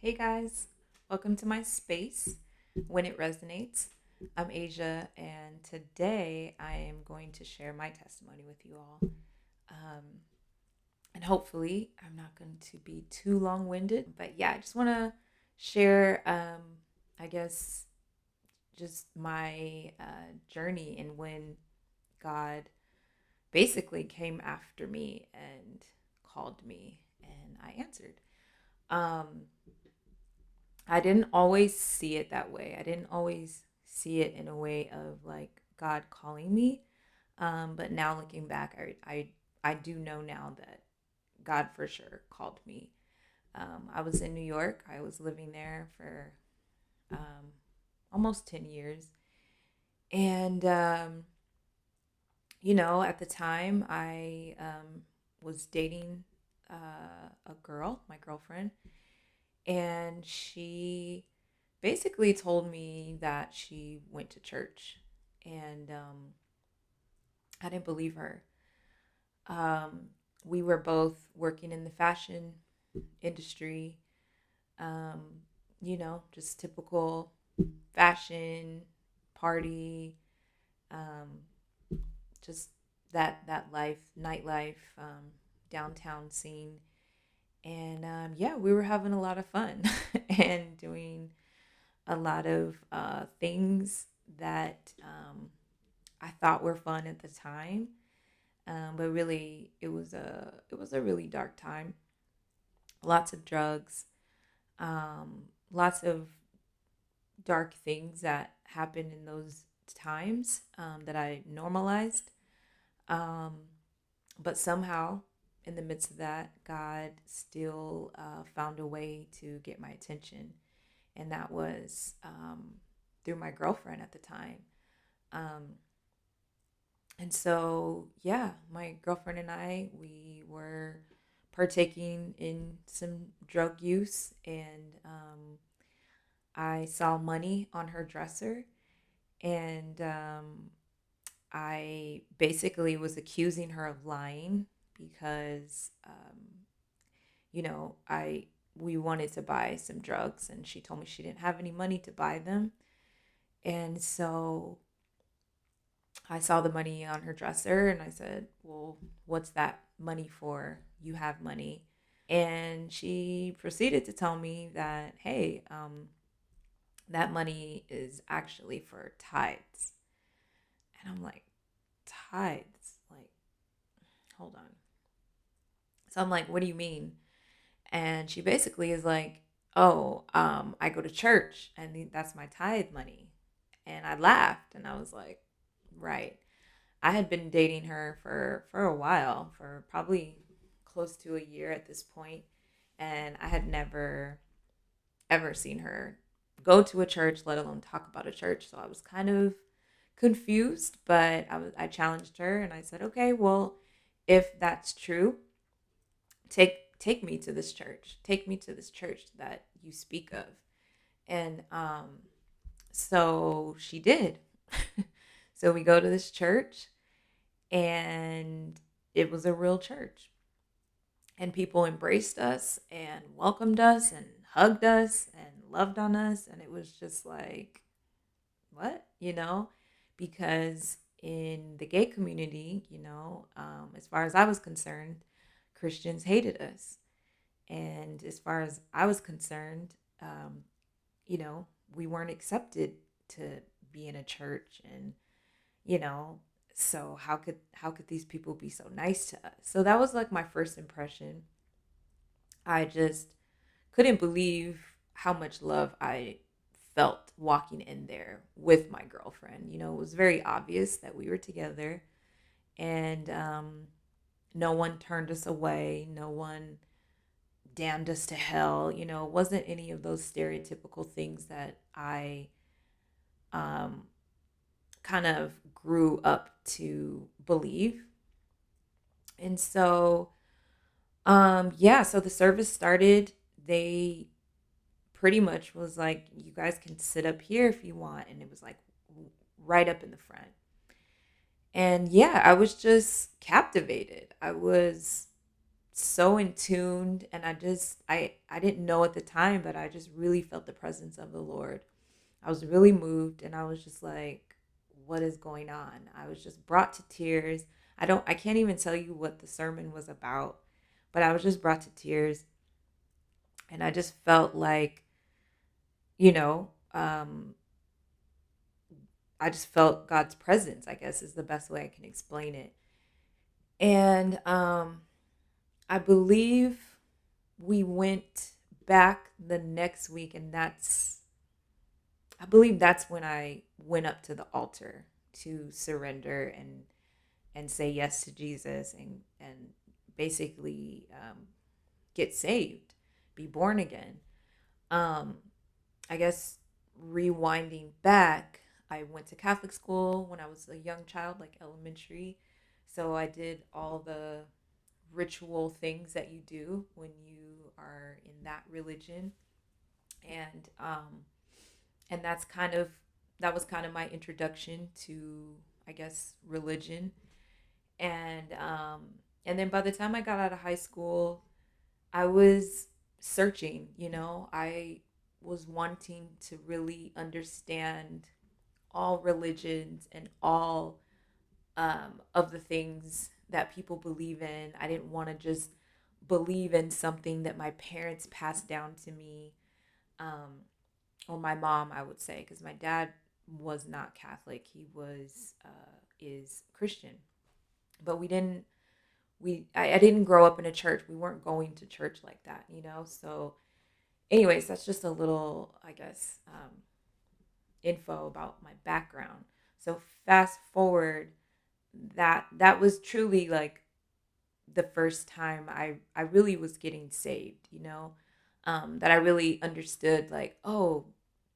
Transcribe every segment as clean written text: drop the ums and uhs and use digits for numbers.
Hey guys, welcome to my space when it resonates. I'm Asia, and today I am going to share my testimony with you all. Um, and hopefully, I'm not going to be too long winded, but yeah, I just want to share, I guess, just my journey and when God basically came after me and called me, and I answered. Um, I didn't always see it that way. I didn't always see it in a way of like God calling me. But now looking back, I do know now that God for sure called me. I was in New York. I was living there for um, almost 10 years. And, at the time, I was dating a girl, my girlfriend, and she basically told me that she went to church, and I didn't believe her. Um, we were both working in the fashion industry, um, just typical fashion party, um, just that life, nightlife, downtown scene, and yeah, we were having a lot of fun and doing a lot of things that I thought were fun at the time, but really it was a really dark time. Lots of drugs, lots of dark things that happened in those times that I normalized. Um, but somehow, in the midst of that, God still found a way to get my attention, and that was through my girlfriend at the time. Um, and so, yeah, my girlfriend and we were partaking in some drug use, and I saw money on her dresser, and I basically was accusing her of lying because, I we wanted to buy some drugs, and she told me she didn't have any money to buy them, and so I saw the money on her dresser and I said, "Well, what's that money for? You have money." And she proceeded to tell me that, hey, that money is actually for tithes. And I'm like, tithes? Like, hold on. So I'm like, what do you mean? And she basically is like, oh, I go to church and that's my tithe money. And I laughed and I was like, right. I had been dating her for a while, for probably close to a year at this point, and I had never ever seen her go to a church, let alone talk about a church. So I was kind of confused, but I challenged her and I said, "Okay, well, if that's true, take me to this church. Take me to this church that you speak of." And so she did. So we go to this church, and it was a real church, and people embraced us and welcomed us and hugged us and loved on us, and it was just like, what, because in the gay community, as far as I was concerned, Christians hated us, and as far as I was concerned, um, you know we weren't accepted to be in a church, and you know so how could these people be so nice to us? So that was like my first impression. I just couldn't believe how much love I felt walking in there with my girlfriend. It was very obvious that we were together, and no one turned us away, no one damned us to hell. It wasn't any of those stereotypical things that I um, kind of grew up to believe. And so, yeah, so the service started. They pretty much was like, you guys can sit up here if you want. And it was like right up in the front. And yeah, I was just captivated. I was so in tuned, and I didn't know at the time, but I just really felt the presence of the Lord. I was really moved, and I was just like, what is going on? I was just brought to tears. I can't even tell you what the sermon was about, but I was just brought to tears, and I just felt like, you know, I just felt God's presence, I guess is the best way I can explain it. And I believe we went back the next week, and I believe that's when I went up to the altar to surrender and say yes to Jesus, and basically get saved, be born again. Um, I guess rewinding back, I went to Catholic school when I was a young child, like elementary. So I did all the ritual things that you do when you are in that religion, and and that was kind of my introduction to, I guess, religion. And then by the time I got out of high school, I was searching. I was wanting to really understand all religions and all of the things that people believe in. I didn't want to just believe in something that my parents passed down to me, um, or my mom, I would say, because my dad was not Catholic. He was is Christian, but I didn't grow up in a church. We weren't going to church like that. So, anyways, that's just a little, I guess, info about my background. So fast forward, that was truly like the first time I really was getting saved. That I really understood, like, oh,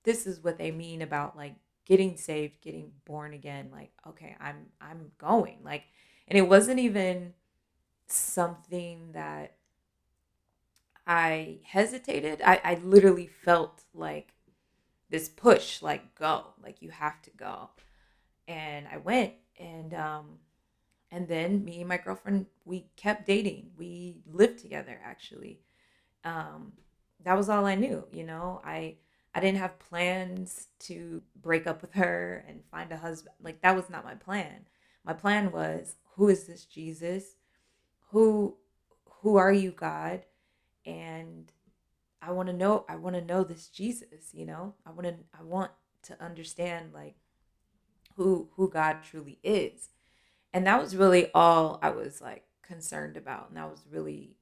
this is what they mean about like getting saved, getting born again. Like, okay, I'm going, like, and it wasn't even something that I hesitated. I literally felt like this push, like, go, like, you have to go. And I went, and then me and my girlfriend, we kept dating. We lived together, actually. Um, that was all I knew. I didn't have plans to break up with her and find a husband. Like, that was not my plan. My plan was, who is this Jesus? Who who are you, God? And I want to know this Jesus. I want to understand, like, who God truly is. And that was really all I was like concerned about, and that was really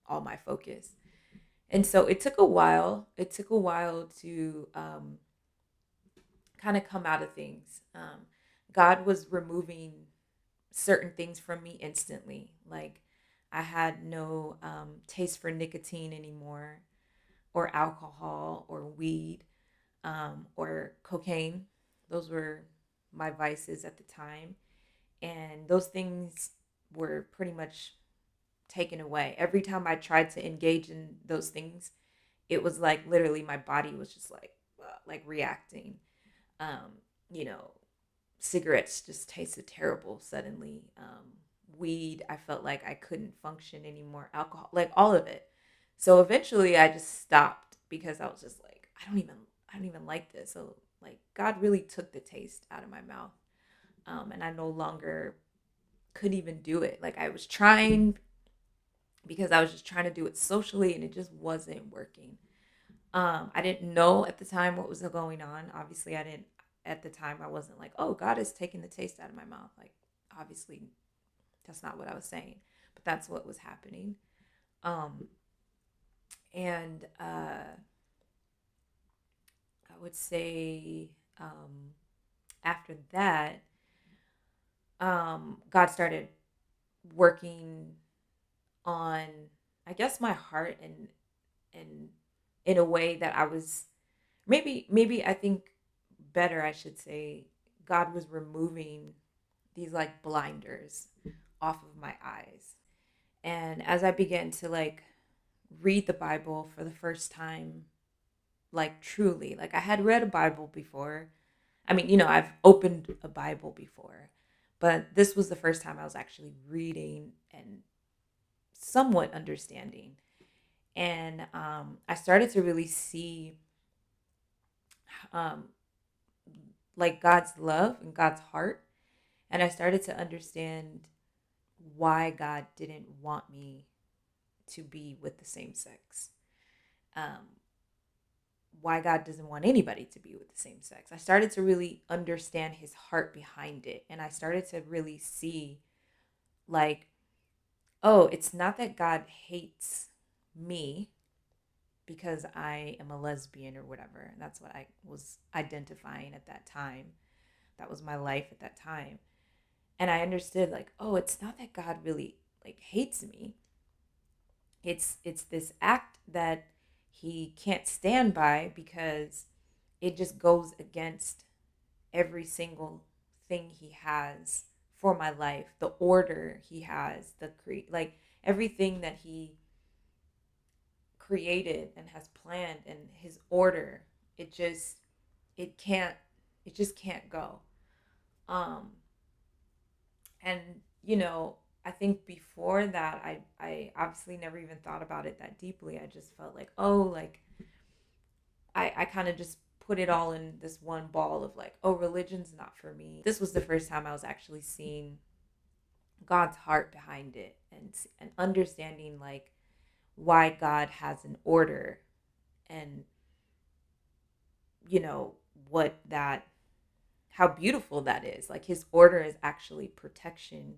all my focus. And so it took a while. It took a while to kind of come out of things. God was removing certain things from me instantly. Like, I had no taste for nicotine anymore, or alcohol, or weed, or cocaine. Those were my vices at the time. And those things were pretty much taken away. Every time I tried to engage in those things, it was like literally my body was just like reacting. Um, you know, Cigarettes just tasted terrible suddenly. Weed, I felt like I couldn't function anymore. Alcohol, like all of it. So eventually I just stopped because I was just like, I don't even like this. So, like, God really took the taste out of my mouth. And I no longer could even do it. Like, I was trying, because I was just trying to do it socially, and it just wasn't working. I didn't know at the time what was going on. Obviously, I didn't at the time. I wasn't like, oh, God is taking the taste out of my mouth. Like, obviously, that's not what I was saying, but that's what was happening. Um, and I would say, after that, God started working on, I guess, my heart, and in a way that I was, maybe I think better, I should say, God was removing these like blinders off of my eyes. And as I began to like read the Bible for the first time, like truly, like, I had read a Bible before. I mean, I've opened a Bible before, but this was the first time I was actually reading and somewhat understanding. And I started to really see um, like God's love and God's heart. And I started to understand why God didn't want me to be with the same sex. Um, why God doesn't want anybody to be with the same sex. I started to really understand his heart behind it. And I started to really see, like, oh, it's not that God hates me because I am a lesbian or whatever. And that's what I was identifying at that time. That was my life at that time. And I understood, like, oh, it's not that God really like hates me. It's this act that he can't stand by because it just goes against every single thing he has for my life, the order he has, like everything that he created and has planned and his order. It just it can't it just can't go. Um and you know, I think before that I obviously never even thought about it that deeply. I just felt like, oh, like I kind of just put it all in this one ball of like, oh, religion's not for me. This was the first time I was actually seeing God's heart behind it, and understanding like why God has an order, and you know what that how beautiful that is. Like his order is actually protection,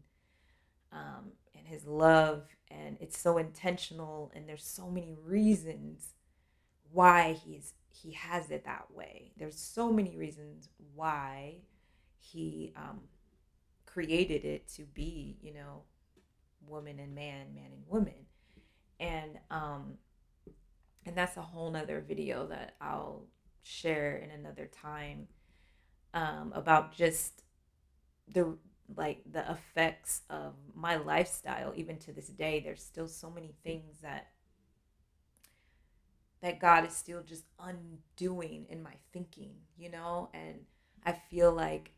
and his love, and it's so intentional, and there's so many reasons why he has it that way. There's so many reasons why he created it to be, woman and man, man and woman. And um and that's a whole nother video that I'll share in another time, about just the the effects of my lifestyle. Even to this day, there's still so many things that God is still just undoing in my thinking, and I feel like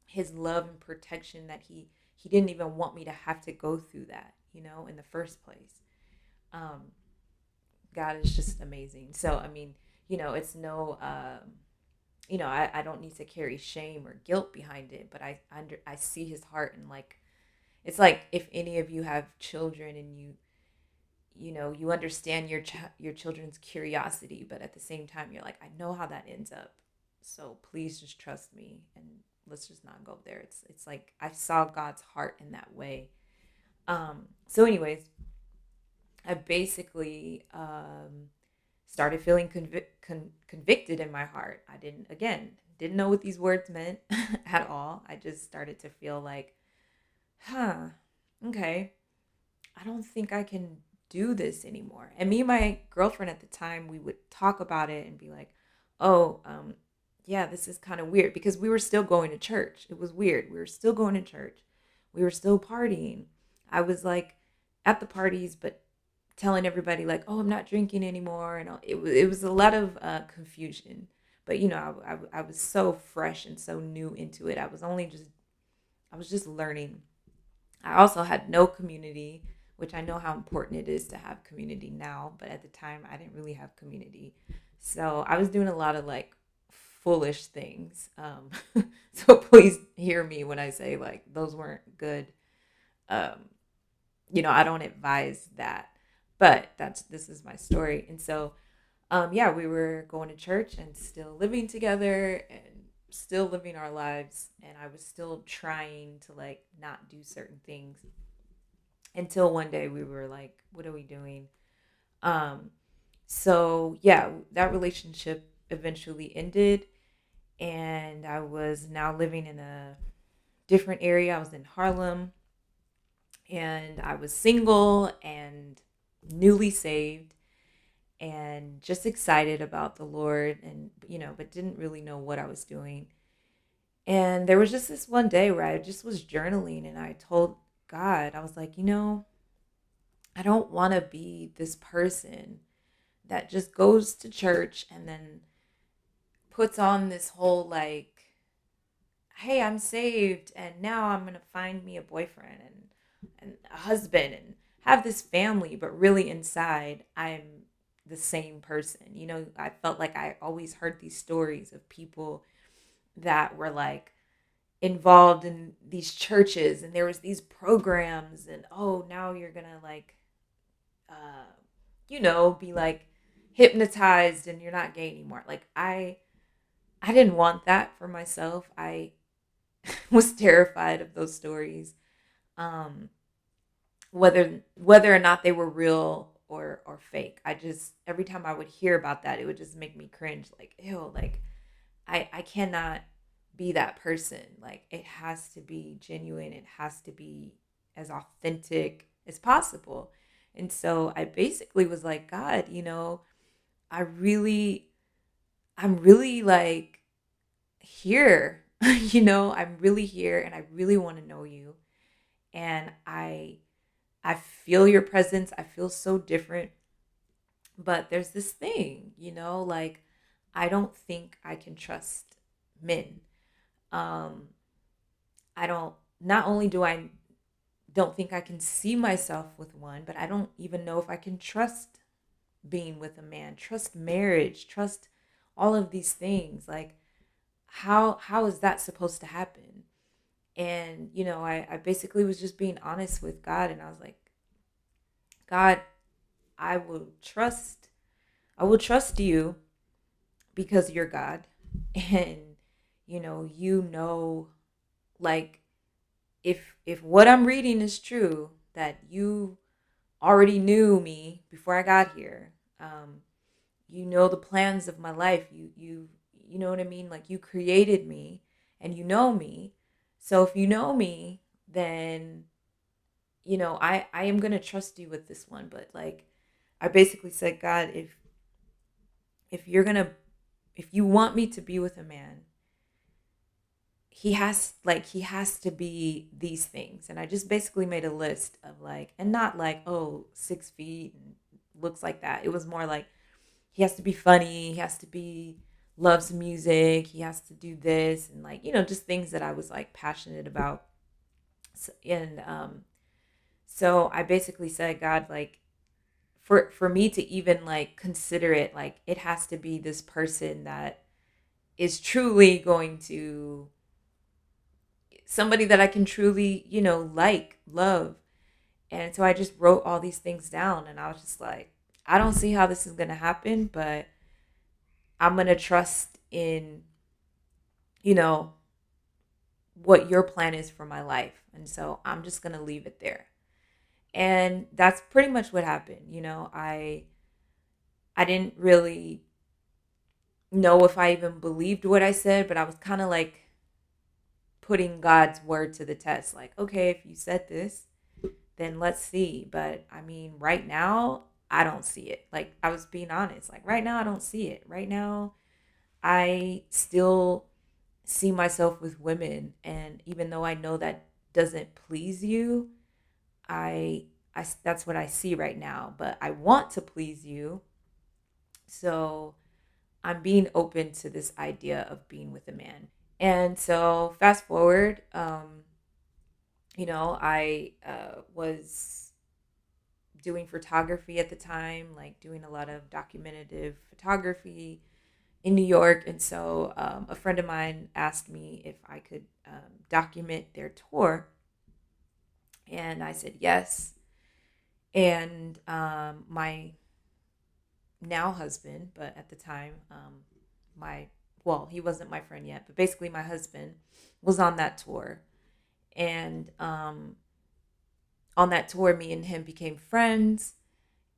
his love and protection, that he didn't even want me to have to go through that, in the first place. um God is just amazing. So I mean, it's no I don't need to carry shame or guilt behind it, but I see his heart. And like, it's like if any of you have children, and you understand your children's curiosity, but at the same time you're like, I know how that ends up, so please just trust me, and let's just not go there. It's like I saw God's heart in that way. So anyways, I basically started feeling convicted in my heart. I didn't know what these words meant at all. I just started to feel like, huh, okay, I don't think I can do this anymore. And me and my girlfriend at the time, we would talk about it and be like, oh, yeah, this is kind of weird, because we were still going to church. It was weird. We were still going to church. We were still partying. I was like at the parties, but telling everybody like, oh, I'm not drinking anymore. And it was a lot of confusion. But, I was so fresh and so new into it. I was just learning. I also had no community, which I know how important it is to have community now, but at the time I didn't really have community. So I was doing a lot of like foolish things. So please hear me when I say like those weren't good. Um, I don't advise that, but this is my story. And so, yeah, we were going to church and still living together and still living our lives. And I was still trying to like not do certain things, until one day we were like, what are we doing? Um, so yeah, that relationship eventually ended, and I was now living in a different area. I was in Harlem, and I was single and newly saved, and just excited about the Lord, and but didn't really know what I was doing. And there was just this one day where I just was journaling, and I told God, I was like, I don't want to be this person that just goes to church and then puts on this whole like, hey, I'm saved and now I'm going to find me a boyfriend and a husband and have this family, but really inside, I'm the same person. You know, I felt like I always heard these stories of people that were like involved in these churches and there was these programs and oh now you're gonna like uh be like hypnotized and you're not gay anymore. Like I didn't want that for myself. I was terrified of those stories. um whether or not they were real or fake. I just every time I would hear about that it would just make me cringe, like ew, like I cannot be that person. Like it has to be genuine. It has to be as authentic as possible. And so I basically was like, God, I really I'm really like here. I'm really here and I really want to know you. And I feel your presence. I feel so different. But there's this thing, like I don't think I can trust men. Um I don't not only do I don't think I can see myself with one, but I don't even know if I can trust being with a man, trust marriage, trust all of these things. Like how is that supposed to happen? And I basically was just being honest with God and I was like, God, I will trust I will trust you because you're God. And like if what I'm reading is true, that you already knew me before I got here. You know the plans of my life. You know what I mean? Like you created me and you know me. So if you know me, then I am going to trust you with this one. But like I basically said, God, if you're going to if you want me to be with a man, he has to be these things. And I just basically made a list of like, and not like, oh, 6 feet and looks like that. It was more like he has to be funny, he has to be loves music, he has to do this, and like just things that I was like passionate about. And so I basically said, God, like for me to even like consider it, like it has to be this person that is truly going to somebody that I can truly, like, love. And so I just wrote all these things down and I was just like, I don't see how this is going to happen, but I'm going to trust in, you know, what your plan is for my life. And so I'm just going to leave it there. And that's pretty much what happened. I didn't really know if I even believed what I said, but I was kind of like putting God's word to the test. Like, okay, if you said this, then let's see. But I mean, right now, I don't see it. Like, I was being honest. Like, right now, I don't see it. Right now, I still see myself with women. And even though I know that doesn't please you, that's what I see right now. But I want to please you. So I'm being open to this idea of being with a man. And so fast forward, I was doing photography at the time, like doing a lot of documentative photography in New York. And so a friend of mine asked me if I could document their tour. And I said yes. And my now husband, but at the time, he wasn't my friend yet, but basically my husband was on that tour. And on that tour, me and him became friends.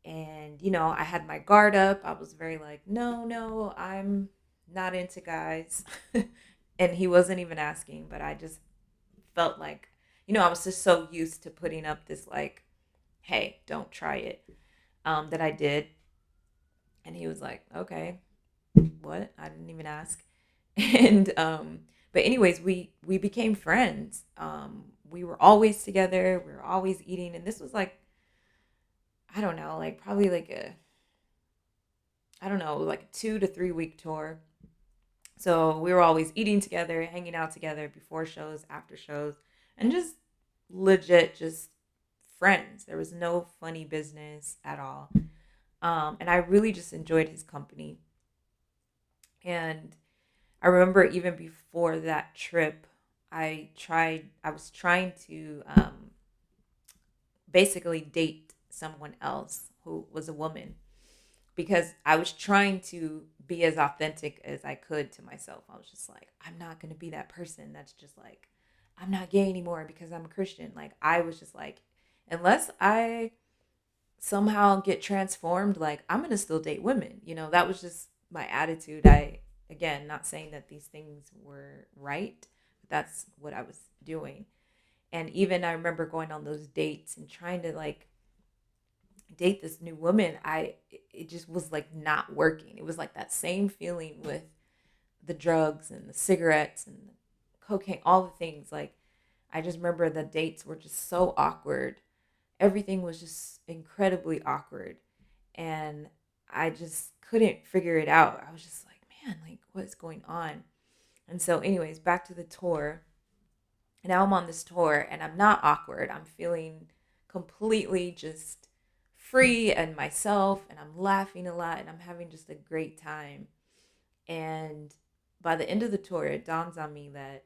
And, I had my guard up. I was very like, no, no, I'm not into guys. And he wasn't even asking, but I just felt like, I was just so used to putting up this, like, hey, don't try it, that I did. And he was like, okay, what? I didn't even ask. And, but anyways, we became friends. We were always together. We were always eating. And this was like, I don't know, like probably like I don't know, like a 2 to 3 week tour. So we were always eating together, hanging out together before shows, after shows, and just legit just friends. There was no funny business at all. And I really just enjoyed his company. And I remember even before that trip, I was trying to basically date someone else who was a woman because I was trying to be as authentic as I could to myself. I was just like, I'm not going to be that person that's just like, I'm not gay anymore because I'm a Christian. Like, I was just like, unless I somehow get transformed, like, I'm going to still date women. That was just my attitude. Again, not saying that these things were right, but that's what I was doing. And even I remember going on those dates and trying to like date this new woman. It just was like not working. It was like that same feeling with the drugs and the cigarettes and the cocaine, all the things. Like, I just remember the dates were just so awkward. Everything was just incredibly awkward. And I just couldn't figure it out. I was just like, man, like, what's going on? And so, anyways, back to the tour. And now I'm on this tour and I'm not awkward. I'm feeling completely just free and myself, and I'm laughing a lot, and I'm having just a great time. And by the end of the tour, it dawns on me that,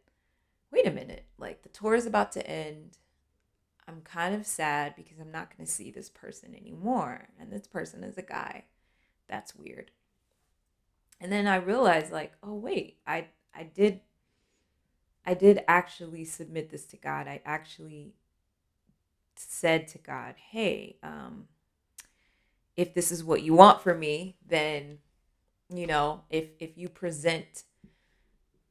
wait a minute, like, the tour is about to end. I'm kind of sad because I'm not going to see this person anymore. And this person is a guy. That's weird. And then I realized, like, oh wait, I did I did actually submit this to God. I actually said to God, hey, if this is what you want for me, then, if you present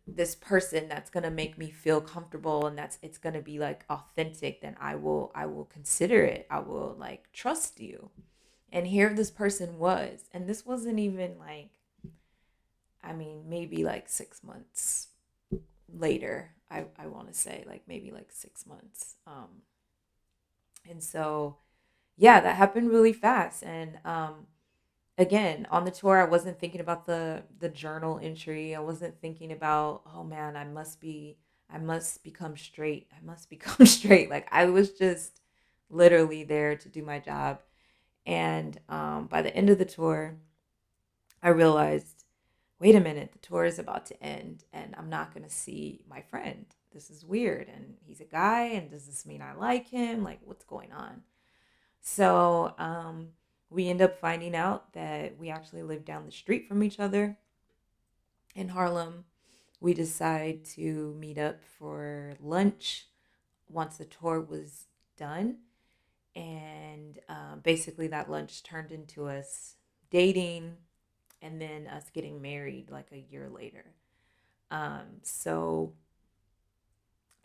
this person that's going to make me feel comfortable, and it's going to be like authentic, then I will consider it. I will like trust you. And here this person was, and this wasn't even like, I mean, maybe like 6 months later. I want to say like maybe like 6 months. And so, yeah, that happened really fast. And again, on the tour, I wasn't thinking about the journal entry. I wasn't thinking about, oh man, I must become straight. I must become straight. Like, I was just literally there to do my job. And by the end of the tour, I realized, wait a minute, the tour is about to end and I'm not going to see my friend. This is weird. And he's a guy. And does this mean I like him? Like, what's going on? So we end up finding out that we actually live down the street from each other in Harlem. We decide to meet up for lunch once the tour was done. And basically, that lunch turned into us dating and then us getting married like a year later. So,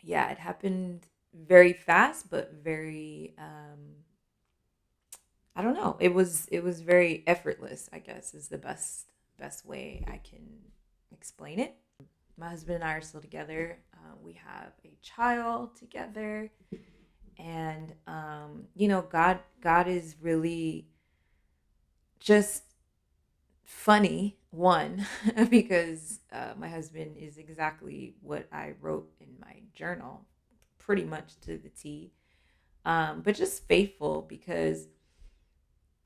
yeah, it happened very fast, but very I don't know. It was very effortless, I guess, is the best way I can explain it. My husband and I are still together. We have a child together, and God is really just funny. One, because my husband is exactly what I wrote in my journal, pretty much to the T. But just faithful because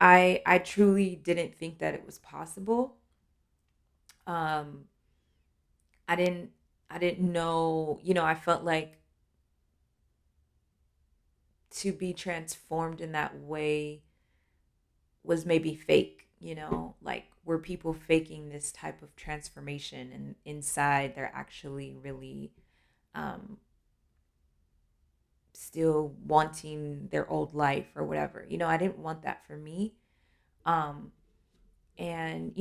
I truly didn't think that it was possible. Um, I didn't I didn't know, I felt like to be transformed in that way was maybe fake, like, were people faking this type of transformation, and inside they're actually really um still wanting their old life or whatever. I didn't want that for me. Um and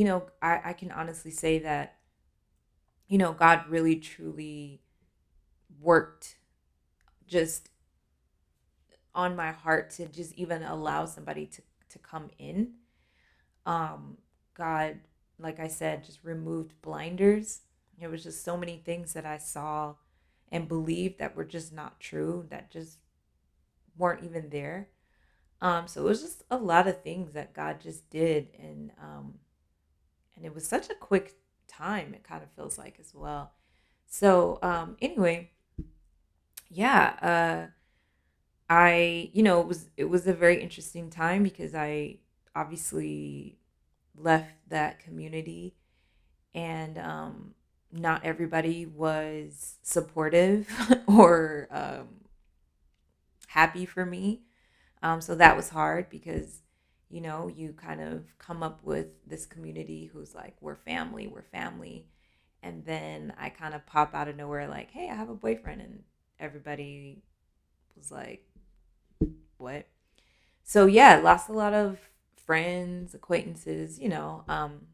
I can honestly say that God really truly worked just on my heart to just even allow somebody to come in. God, like I said, just removed blinders. There was just so many things that I saw and believed that were just not true, that just weren't even there. So it was just a lot of things that God just did, and it was such a quick time. It kind of feels like as well. So anyway, yeah. it was a very interesting time because I obviously left that community, and not everybody was supportive or happy for me. So that was hard because, you kind of come up with this community who's like, we're family, we're family. And then I kind of pop out of nowhere, like, hey, I have a boyfriend. And everybody was like, what? So yeah, lost a lot of friends, acquaintances, and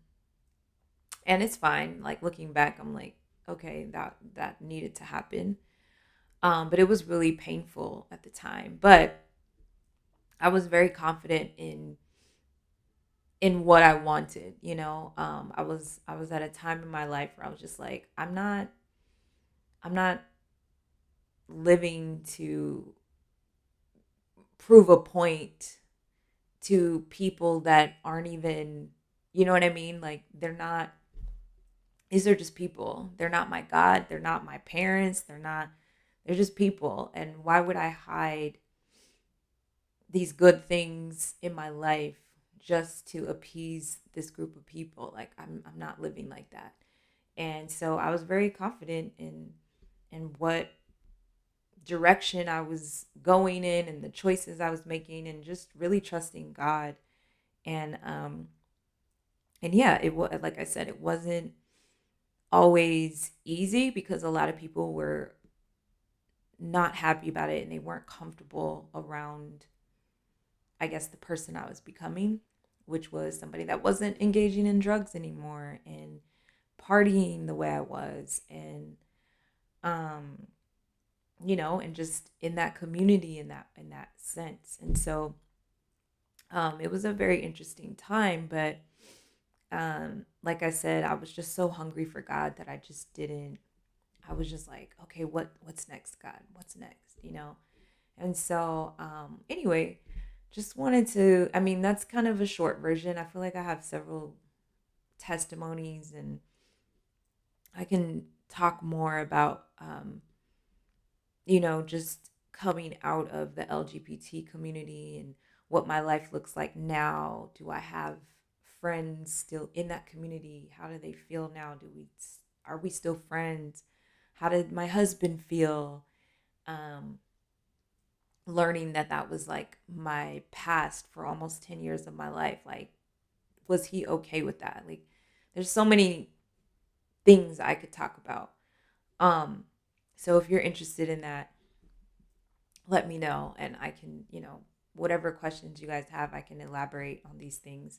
it's fine. Like looking back, I'm like, okay, that needed to happen. But it was really painful at the time. But I was very confident in what I wanted. I was at a time in my life where I was just like, I'm not living to prove a point to people that aren't even, you know what I mean? Like they're not, these are just people. They're not my God. They're not my parents. They're just people. And why would I hide these good things in my life just to appease this group of people? Like I'm not living like that. And so I was very confident in what direction I was going in and the choices I was making, and just really trusting God. And yeah, it was, like I said, it wasn't always easy because a lot of people were not happy about it and they weren't comfortable around, I guess, the person I was becoming, which was somebody that wasn't engaging in drugs anymore and partying the way I was, um and just in that community, in that sense. And so it was a very interesting time. But like I said, I was just so hungry for God that I was just like, okay, what's next, God? What's next? And so anyway, just wanted to, I mean, that's kind of a short version. I feel like I have several testimonies, and I can talk more about just coming out of the LGBT community and what my life looks like now. Do I have friends still in that community? How do they feel now? Are we still friends? How did my husband feel? Um, Learning that was like my past for almost 10 years of my life. Like, was he okay with that? Like, there's so many things I could talk about. Um, so if you're interested in that, let me know, and I can, whatever questions you guys have, I can elaborate on these things.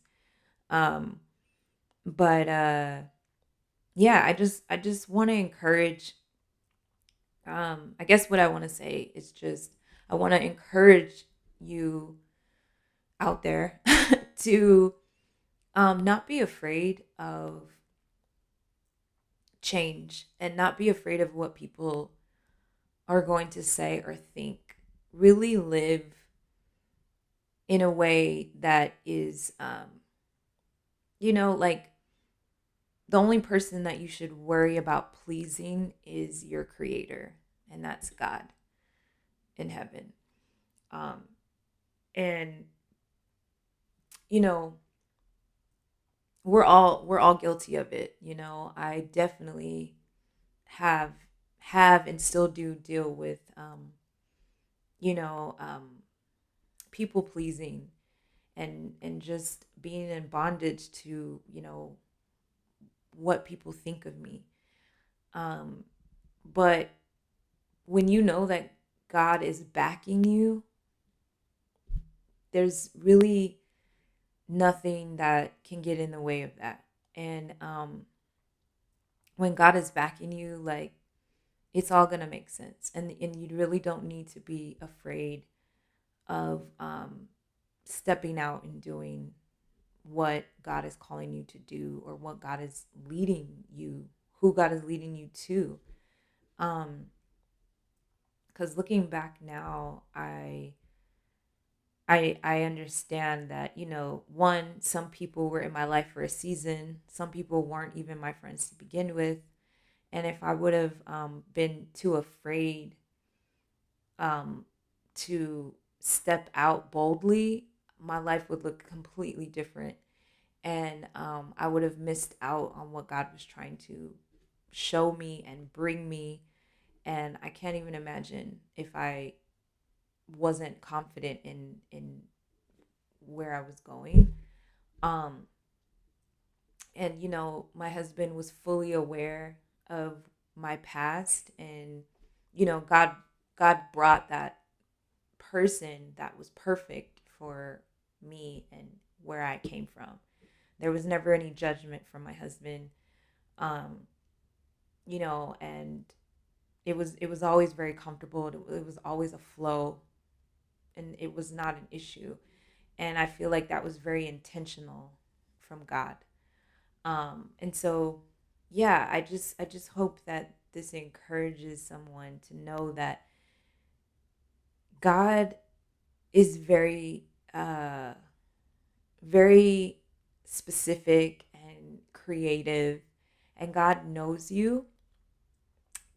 Um, but yeah, I just want to encourage. I guess what I want to say is just I want to encourage you out there to not be afraid of change and not be afraid of what people are going to say or think. Really live in a way that is, like, the only person that you should worry about pleasing is your creator, and that's God in heaven. Um, and you know, we're all guilty of it. I definitely have and still do deal with you know, people pleasing and just being in bondage to, what people think of me. Um, but when you know that God is backing you, there's really nothing that can get in the way of that. And when God is backing you, like, it's all gonna make sense, and you really don't need to be afraid of stepping out and doing what God is calling you to do, or what God is leading you, who God is leading you to. Um, because looking back now, I understand that, one, some people were in my life for a season. Some people weren't even my friends to begin with. And if I would have been too afraid um, to step out boldly, my life would look completely different. And I would have missed out on what God was trying to show me and bring me. And I can't even imagine if I wasn't confident in where I was going. Um, and my husband was fully aware of my past, and God brought that person that was perfect for me and where I came from. There was never any judgment from my husband. um and it was always very comfortable. It was always a flow, and it was not an issue. And I feel like that was very intentional from God. And so, yeah, I just hope that this encourages someone to know that God is uh very specific and creative, and God knows you.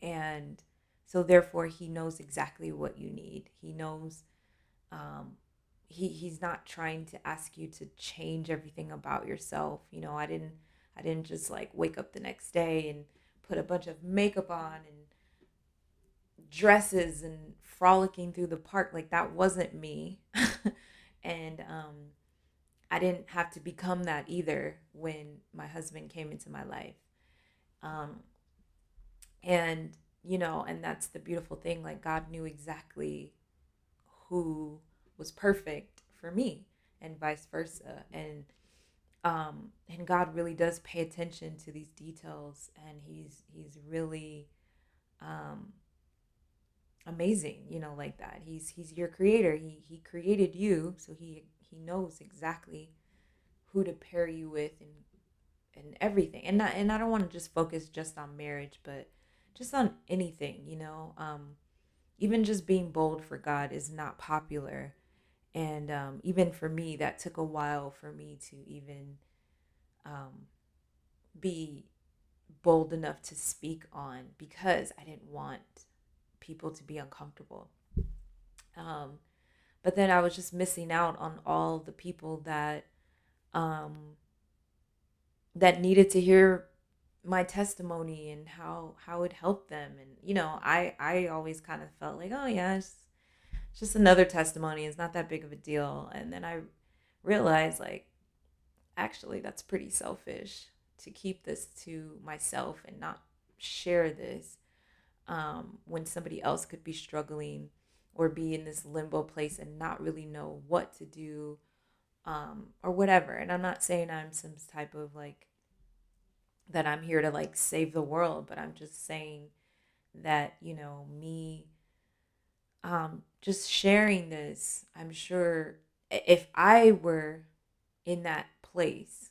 And so therefore he knows exactly what you need. He knows. um he's not trying to ask you to change everything about yourself. I didn't just like wake up the next day and put a bunch of makeup on and dresses and frolicking through the park. Like, that wasn't me. And I didn't have to become that either when my husband came into my life. um and and that's the beautiful thing. Like, God knew exactly who was perfect for me, and vice versa. And God really does pay attention to these details, and he's really um amazing, like that. He's your creator. He created you, so he knows exactly who to pair you with, and everything. And I don't want to just focus just on marriage, but just on anything. Even just being bold for God is not popular. And even for me, that took a while for me to even um, be bold enough to speak on, because I didn't want people to be uncomfortable. Um, but then I was just missing out on all the people um, that needed to hear my testimony and how it helped them. And I always kind of felt like, oh yeah, it's just another testimony. It's not that big of a deal. And then I realized, like, actually, that's pretty selfish to keep this to myself and not share this, when somebody else could be struggling or be in this limbo place and not really know what to do, or whatever. And I'm not saying I'm some type of like that I'm here to like save the world, but I'm just saying that, me just sharing this, I'm sure if I were in that place,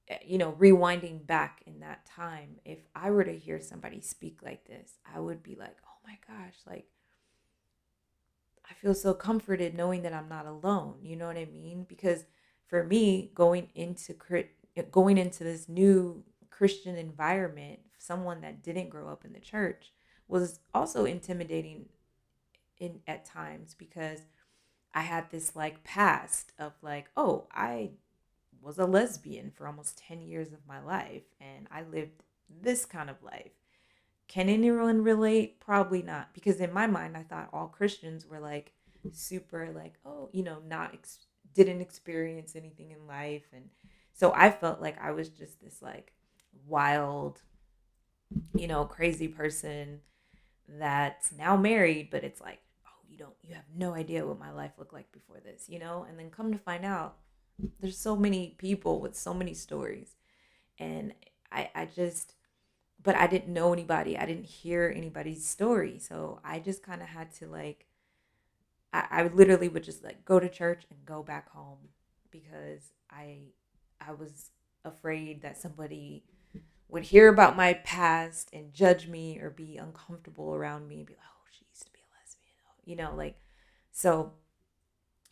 rewinding back in that time, if I were to hear somebody speak like this, I would be like, oh my gosh, like, I feel so comforted knowing that I'm not alone. You know what I mean? Because for me, going into this new Christian environment, someone that didn't grow up in the church, was also intimidating in at times, because I had this like past of like, oh, I was a lesbian for almost 10 years of my life, and I lived this kind of life. Can anyone relate? Probably not, because in my mind I thought all Christians were like super like, oh, didn't experience anything in life. And so I felt like I was just this like wild, crazy person that's now married, but it's like, oh, you have no idea what my life looked like before this. And then come to find out, there's so many people with so many stories. And I just, but I didn't know anybody. I didn't hear anybody's story. So I just kind of had to like, I literally would just like go to church and go back home, because I was afraid that somebody would hear about my past and judge me or be uncomfortable around me and be like, oh, she used to be a lesbian. Like, so,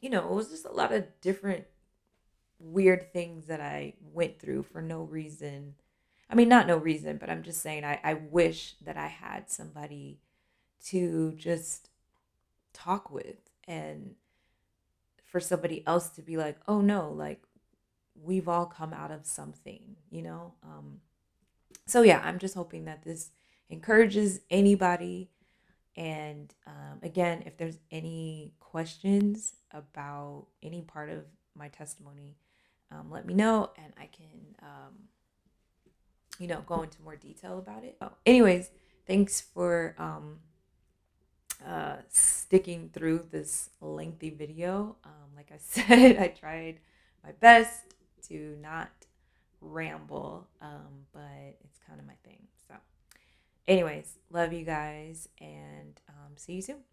it was just a lot of different weird things that I went through for no reason. I mean, not no reason, but I'm just saying I wish that I had somebody to just talk with, and for somebody else to be like, oh no, like we've all come out of something, you know? So yeah, I'm just hoping that this encourages anybody. And again, if there's any questions about any part of my testimony, let me know and I can, go into more detail about it. Oh, anyways, thanks for sticking through this lengthy video. Like I said, I tried my best to not ramble, but it's kind of my thing. So, anyways, love you guys and see you soon.